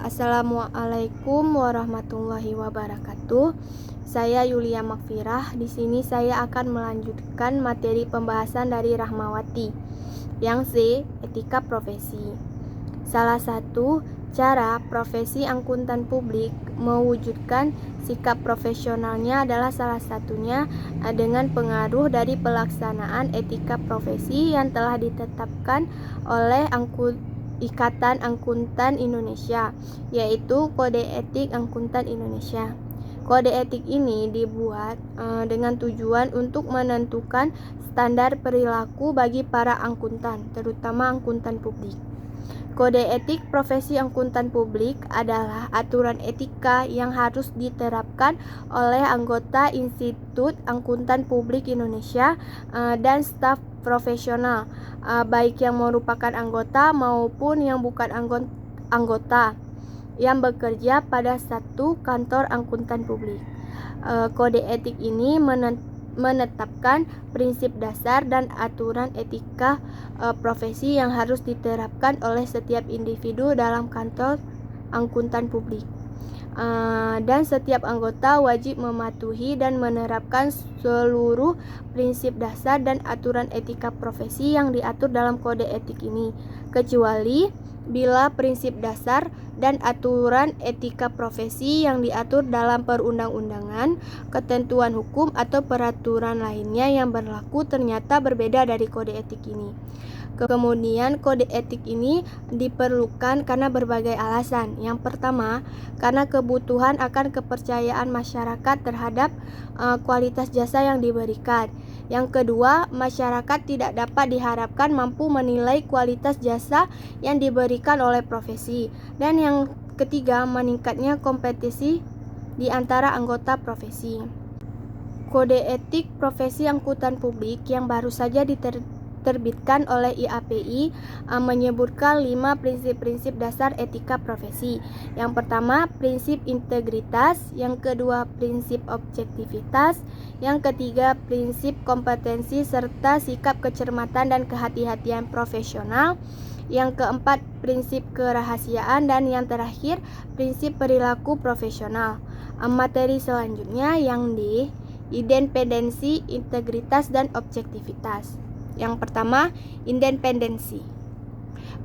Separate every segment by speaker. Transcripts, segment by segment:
Speaker 1: Assalamualaikum warahmatullahi wabarakatuh. Saya Yulia Makfirah. Di sini saya akan melanjutkan materi pembahasan dari Rahmawati. Yang C, etika profesi. Salah satu cara profesi akuntan publik mewujudkan sikap profesionalnya adalah salah satunya dengan pengaruh dari pelaksanaan etika profesi yang telah ditetapkan oleh Ikatan Akuntan Indonesia, yaitu Kode Etik Akuntan Indonesia. Kode etik ini dibuat dengan tujuan untuk menentukan standar perilaku bagi para akuntan, terutama akuntan publik. Kode etik profesi akuntan publik adalah aturan etika yang harus diterapkan oleh anggota Institut Akuntan Publik Indonesia dan staf profesional, baik yang merupakan anggota maupun yang bukan anggota yang bekerja pada satu kantor akuntan publik. Kode etik ini menetapkan prinsip dasar dan aturan etika profesi yang harus diterapkan oleh setiap individu dalam kantor akuntan publik. Dan setiap anggota wajib mematuhi dan menerapkan seluruh prinsip dasar dan aturan etika profesi yang diatur dalam kode etik ini, kecuali bila prinsip dasar dan aturan etika profesi yang diatur dalam perundang-undangan, ketentuan hukum, atau peraturan lainnya yang berlaku ternyata berbeda dari kode etik ini. Kemudian kode etik ini diperlukan karena berbagai alasan. Yang pertama, karena kebutuhan akan kepercayaan masyarakat terhadap kualitas jasa yang diberikan. Yang kedua, masyarakat tidak dapat diharapkan mampu menilai kualitas jasa yang diberikan oleh profesi. Dan yang ketiga, meningkatnya kompetisi di antara anggota profesi. Kode etik profesi akuntan publik yang baru saja diterbitkan oleh IAPI menyebutkan 5 prinsip-prinsip dasar etika profesi. Yang pertama, prinsip integritas. Yang kedua, prinsip objektivitas. Yang ketiga, prinsip kompetensi serta sikap kecermatan dan kehati-hatian profesional. Yang keempat, prinsip kerahasiaan. Dan yang terakhir, prinsip perilaku profesional. Materi selanjutnya yang D, independensi, integritas, dan objektivitas. Yang pertama, independensi.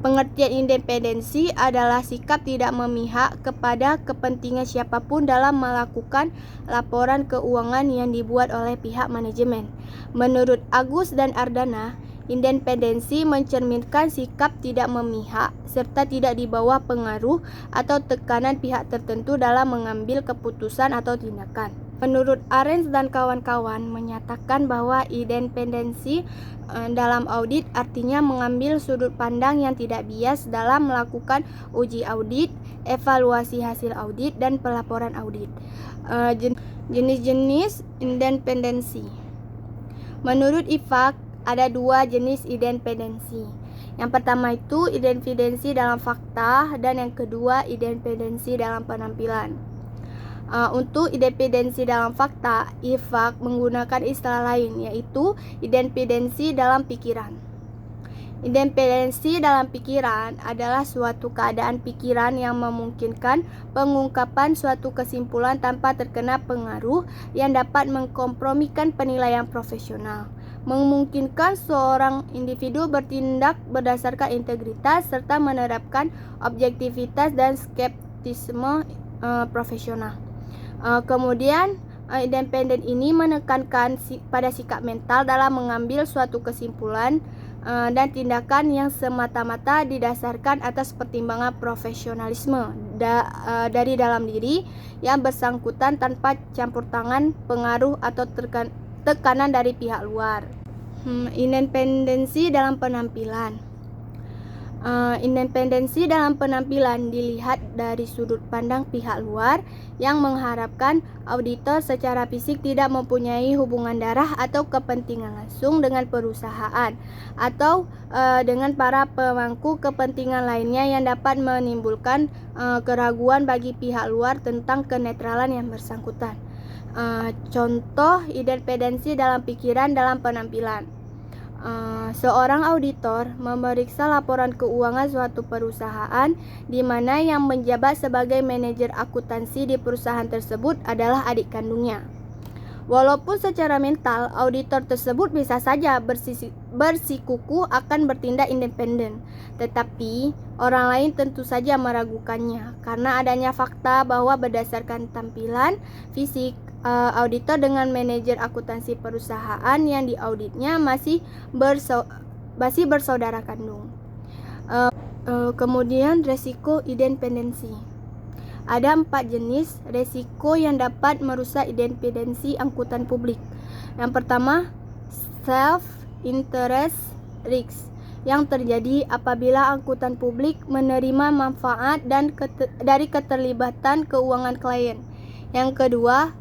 Speaker 1: Pengertian independensi adalah sikap tidak memihak kepada kepentingan siapapun dalam melakukan laporan keuangan yang dibuat oleh pihak manajemen. Menurut Agus dan Ardana, independensi mencerminkan sikap tidak memihak serta tidak di bawah pengaruh atau tekanan pihak tertentu dalam mengambil keputusan atau tindakan. Menurut Arens dan kawan-kawan menyatakan bahwa independensi dalam audit artinya mengambil sudut pandang yang tidak bias dalam melakukan uji audit, evaluasi hasil audit, dan pelaporan audit. Jenis-jenis independensi. Menurut IFAK, ada 2 jenis independensi. Yang pertama itu independensi dalam fakta, dan yang kedua independensi dalam penampilan. Untuk independensi dalam fakta, IFAK menggunakan istilah lain, yaitu independensi dalam pikiran. Independensi dalam pikiran adalah suatu keadaan pikiran yang memungkinkan pengungkapan suatu kesimpulan tanpa terkena pengaruh yang dapat mengkompromikan penilaian profesional, memungkinkan seorang individu bertindak berdasarkan integritas serta menerapkan objektivitas dan skeptisisme profesional. Kemudian independen ini menekankan pada sikap mental dalam mengambil suatu kesimpulan dan tindakan yang semata-mata didasarkan atas pertimbangan profesionalisme dari dalam diri yang bersangkutan tanpa campur tangan, pengaruh, atau tekanan dari pihak luar. Independensi dalam penampilan. Independensi dalam penampilan dilihat dari sudut pandang pihak luar yang mengharapkan auditor secara fisik tidak mempunyai hubungan darah atau kepentingan langsung dengan perusahaan atau dengan para pemangku kepentingan lainnya yang dapat menimbulkan keraguan bagi pihak luar tentang kenetralan yang bersangkutan. Contoh independensi dalam pikiran dalam penampilan. Seorang auditor memeriksa laporan keuangan suatu perusahaan di mana yang menjabat sebagai manajer akuntansi di perusahaan tersebut adalah adik kandungnya. Walaupun secara mental auditor tersebut bisa saja bersikukuh akan bertindak independen, tetapi orang lain tentu saja meragukannya karena adanya fakta bahwa berdasarkan tampilan fisik auditor dengan manajer akuntansi perusahaan yang diauditnya masih bersaudara kandung. Kemudian resiko independensi. Ada 4 jenis resiko yang dapat merusak independensi angkutan publik. Yang pertama, self-interest risk yang terjadi apabila angkutan publik menerima manfaat dari keterlibatan keuangan klien. Yang kedua,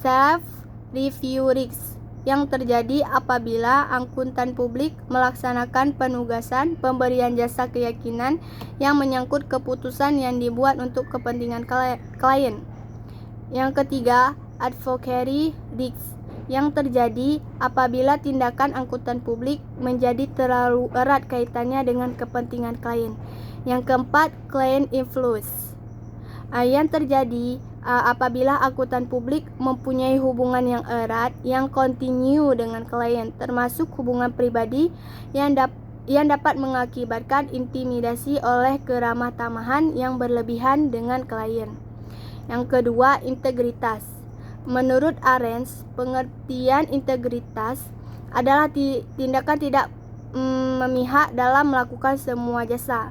Speaker 1: self-review risk yang terjadi apabila angkutan publik melaksanakan penugasan pemberian jasa keyakinan yang menyangkut keputusan yang dibuat untuk kepentingan klien. Yang ketiga, advocacy risk yang terjadi apabila tindakan angkutan publik menjadi terlalu erat kaitannya dengan kepentingan klien. Yang keempat, client influence yang terjadi apabila angkutan publik mempunyai hubungan yang erat, yang kontinu dengan klien, termasuk hubungan pribadi yang dapat mengakibatkan intimidasi oleh keramah-tamahan yang berlebihan dengan klien. Yang kedua, integritas. Menurut Arens, pengertian integritas adalah tindakan tidak memihak dalam melakukan semua jasa.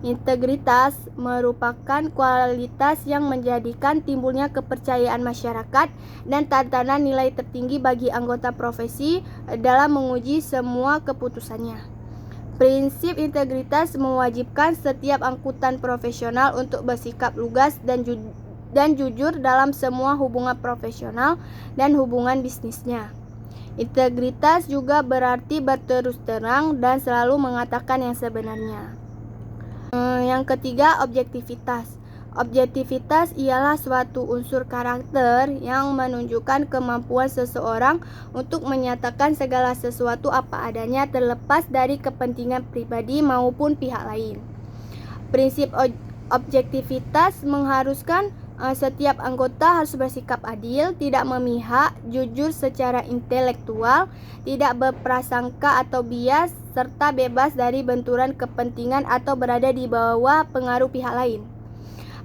Speaker 1: Integritas merupakan kualitas yang menjadikan timbulnya kepercayaan masyarakat dan tatanan nilai tertinggi bagi anggota profesi dalam menguji semua keputusannya. Prinsip integritas mewajibkan setiap angkutan profesional untuk bersikap lugas dan jujur dalam semua hubungan profesional dan hubungan bisnisnya. Integritas juga berarti berterus terang dan selalu mengatakan yang sebenarnya. Yang ketiga, objektivitas. Objektivitas ialah suatu unsur karakter yang menunjukkan kemampuan seseorang untuk menyatakan segala sesuatu apa adanya terlepas dari kepentingan pribadi maupun pihak lain. Prinsip objektivitas mengharuskan setiap anggota harus bersikap adil, tidak memihak, jujur secara intelektual, tidak berprasangka atau bias, serta bebas dari benturan kepentingan atau berada di bawah pengaruh pihak lain.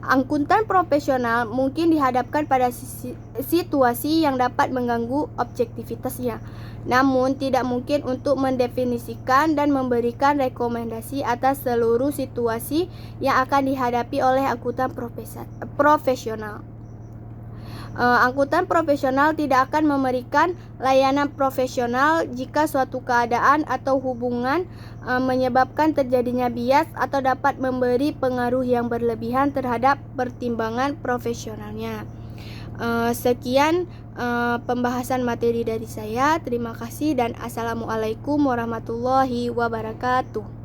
Speaker 1: Angkutan profesional mungkin dihadapkan pada situasi yang dapat mengganggu objektivitasnya, namun tidak mungkin untuk mendefinisikan dan memberikan rekomendasi atas seluruh situasi yang akan dihadapi oleh angkutan profesional. Angkutan profesional tidak akan memberikan layanan profesional jika suatu keadaan atau hubungan menyebabkan terjadinya bias atau dapat memberi pengaruh yang berlebihan terhadap pertimbangan profesionalnya. Sekian pembahasan materi dari saya. Terima kasih dan assalamualaikum warahmatullahi wabarakatuh.